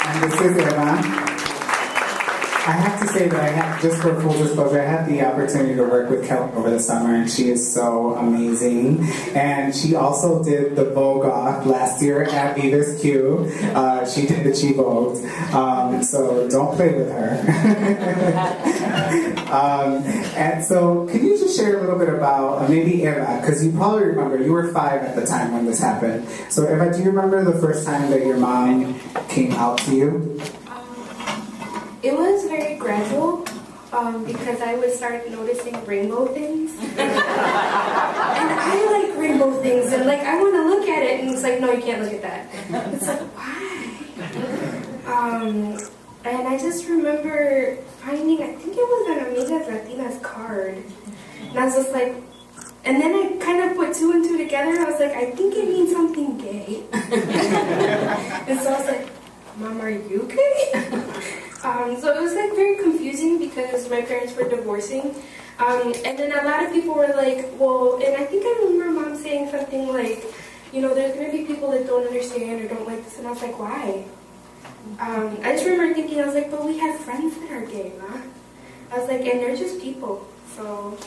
And this is Emma. I have to say that I have, just for full disclosure, I had the opportunity to work with Kelly over the summer, and she is so amazing. And she also did the Vogue Off last year at Vives Q. She did the Chi Vogue. So don't play with her. And so, can you just share a little bit about, maybe Eva, because you probably remember, you were 5 at the time when this happened. So Eva, do you remember the first time that your mom came out to you? It was very gradual because I would start noticing rainbow things. And I like rainbow things, and like I want to look at it, and it's like, no, you can't look at that. It's like, why? And I just remember finding, I think it was an Amigas Latinas card. And I was just like, and then I kind of put 2 and 2 together, and I was like, I think it means something gay. And so I was like, Mom, are you gay? So it was like very confusing because my parents were divorcing. And then a lot of people were like, well, and I think I remember Mom saying something like, you know, there's going to be people that don't understand or don't like this. And I was like, why? I just remember thinking, I was like, but we have friends that are gay, Ma. I was like, and they're just people. So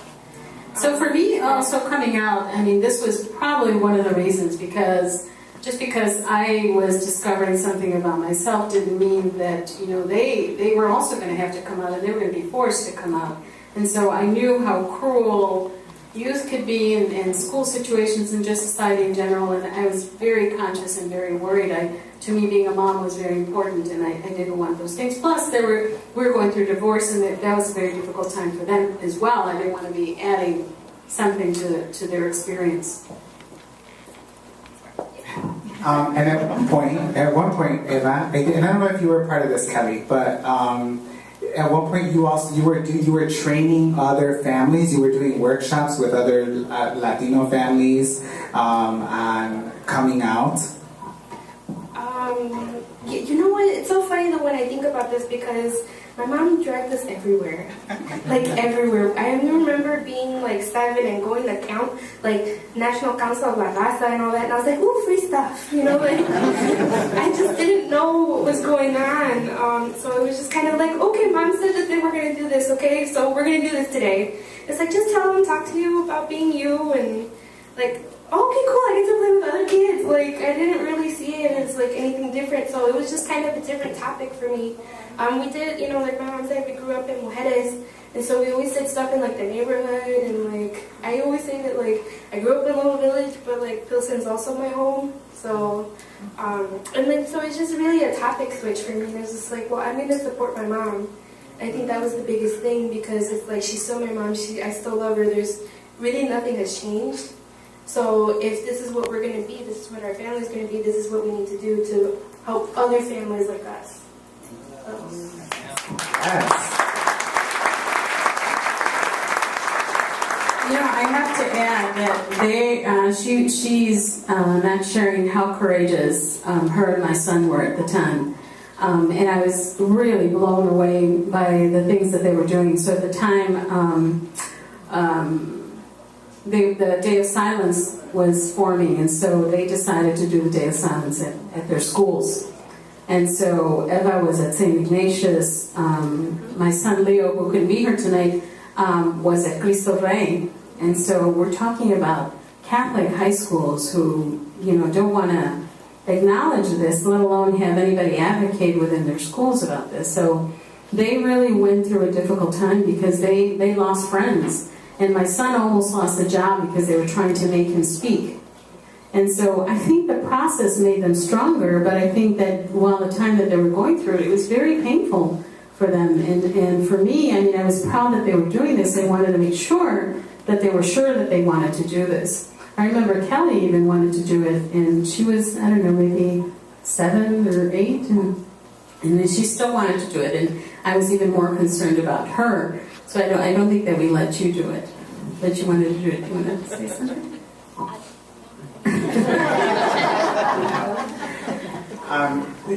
for me, also coming out, I mean, this was probably one of the reasons, because just because I was discovering something about myself didn't mean that, you know, they were also going to have to come out, and they were going to be forced to come out. And so I knew how cruel youth could be in school situations and just society in general, and I was very conscious and very worried. To me, being a mom was very important, and I didn't want those things. Plus, we were going through divorce, and that was a very difficult time for them as well. I didn't want to be adding something to their experience. And at one point, Eva, and I don't know if you were part of this, Kelly, but at one point you were training other families. You were doing workshops with other Latino families on coming out. You know what? It's so funny though when I think about this, because my mom dragged us everywhere, like everywhere. I remember being like 7 and going to count, like National Council of La Raza and all that, and I was like, ooh, free stuff, you know, like, I just didn't know what was going on, so it was just kind of like, okay, Mom said that they were going to do this, okay, so we're going to do this today. It's like, just tell them, talk to you about being you, and like, okay, cool, I get to play with other kids. Like, I didn't really see it as like anything different, so it was just kind of a different topic for me. We did, you know, like my mom said, we grew up in Mujeres, and so we always did stuff in like the neighborhood, and like, I always say that like, I grew up in a little village, but like Pilsen's also my home, so, and then so it's just really a topic switch for me, and it's just like, well, I'm going to support my mom. I think that was the biggest thing, because it's like, she's still my mom, I still love her, there's really nothing has changed. So if this is what we're going to be, this is what our family's going to be, this is what we need to do to help other families like us. Yes. You know, I have to add that she's not sharing how courageous her and my son were at the time. And I was really blown away by the things that they were doing. So at the time, the Day of Silence was forming, and so they decided to do the Day of Silence at their schools. And so Eva was at St. Ignatius. My son Leo, who couldn't be here tonight, was at Cristo Rey. And so we're talking about Catholic high schools who, you know, don't want to acknowledge this, let alone have anybody advocate within their schools about this. So they really went through a difficult time because they lost friends. And my son almost lost the job because they were trying to make him speak. And so I think the process made them stronger, but I think that while the time that they were going through it was very painful for them. And for me, I mean, I was proud that they were doing this. They wanted to make sure that they were sure that they wanted to do this. I remember Kelly even wanted to do it, and she was, I don't know, maybe 7 or 8, and then she still wanted to do it, and I was even more concerned about her. So I don't think that we let you do it, that you wanted to do it. Do you want to say something?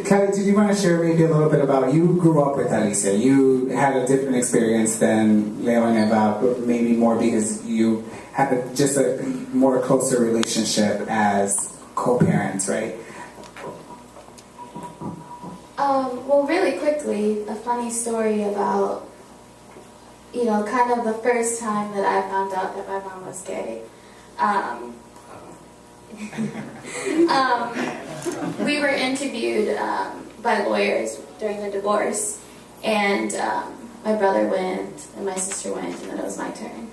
Kelly, did you want to share maybe a little bit about, you grew up with Alicia, you had a different experience than Leo and Eva, but maybe more because you had just a more closer relationship as co-parents, right? Well, really quickly, a funny story about, you know, kind of the first time that I found out that my mom was gay. We were interviewed by lawyers during the divorce, and my brother went, and my sister went, and then it was my turn.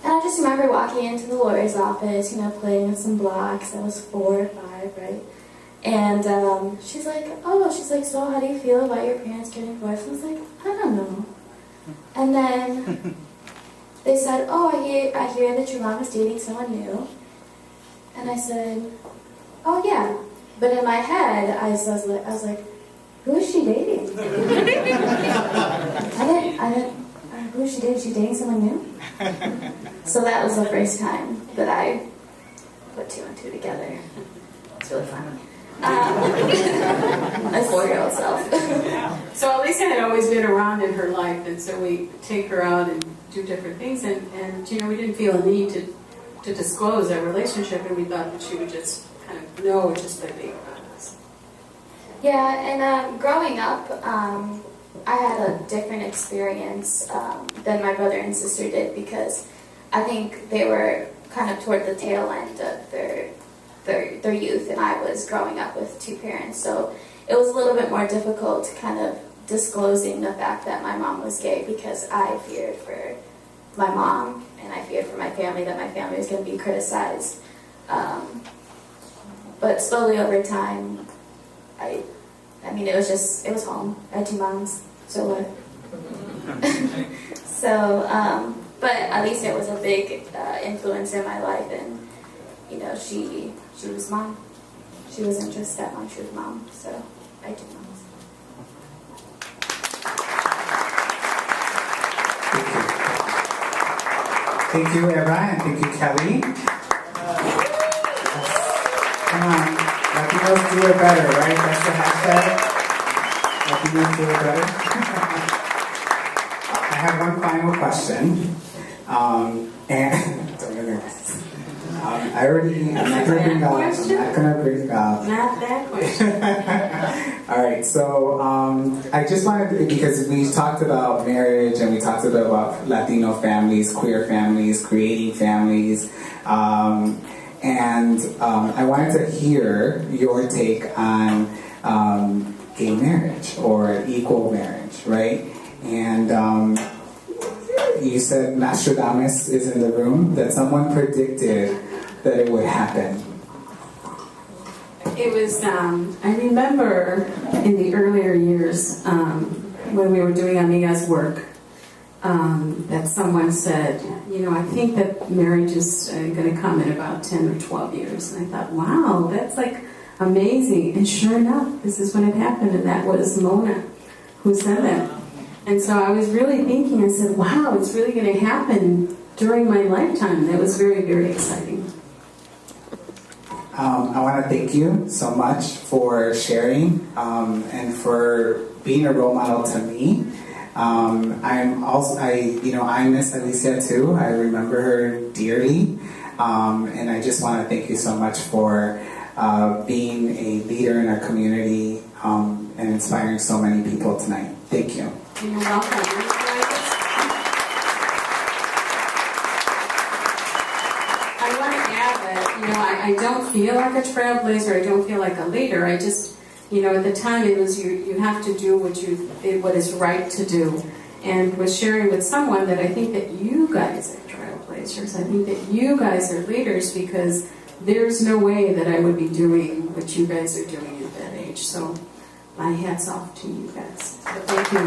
And I just remember walking into the lawyer's office, you know, playing with some blocks. I was 4 or 5, right? And she's like, so how do you feel about your parents getting divorced? And I was like, I don't know. And then they said, oh, I hear that your mom is dating someone new. And I said, oh yeah. But in my head, I was like, who is she dating? Who is she dating? Is she dating someone new? So that was the first time that I put 2 and 2 together. It's really fun. My 4-year-old self. So Alicia had always been around in her life, and so we take her out and do different things, and you know, we didn't feel a need to disclose our relationship, and we thought that she would just kind of know just by being around us. Yeah, and growing up, I had a different experience than my brother and sister did, because I think they were kind of toward the tail end of their youth, and I was growing up with 2 parents, so it was a little bit more difficult kind of disclosing the fact that my mom was gay, because I feared for my mom, and I feared for my family that my family was going to be criticized. But slowly over time, I mean, it was home. I had 2 moms, so what? So, but Alicia was a big influence in my life, and you know, she was mom. She wasn't just stepmom, she was mom. So I had 2 moms. Thank you, Eva, and thank you, Kelly. Come on, Latinos do it better, right? That's the hashtag. Latinos do it better. I have one final question, and don't get nervous. I'm not gonna bring up. Not that question. All right, so I just wanted, because we talked about marriage and we talked about Latino families, queer families, creating families, and I wanted to hear your take on gay marriage or equal marriage, right? And you said Nostradamus is in the room, that someone predicted that it would happen. It was, I remember in the earlier years, when we were doing Amiga's work, that someone said, you know, I think that marriage is going to come in about 10 or 12 years. And I thought, wow, that's like amazing. And sure enough, this is when it happened, and that was Mona who said that. And so I was really thinking, I said, wow, it's really going to happen during my lifetime. That was very, very exciting. I want to thank you so much for sharing and for being a role model to me. I miss Alicia too. I remember her dearly, and I just want to thank you so much for being a leader in our community and inspiring so many people tonight. Thank you. You're welcome. I don't feel like a trailblazer, I don't feel like a leader. I just, you know, at the time it was you have to do what is right to do. And was sharing with someone that I think that you guys are trailblazers. I think that you guys are leaders, because there's no way that I would be doing what you guys are doing at that age. So my hat's off to you guys. So thank you.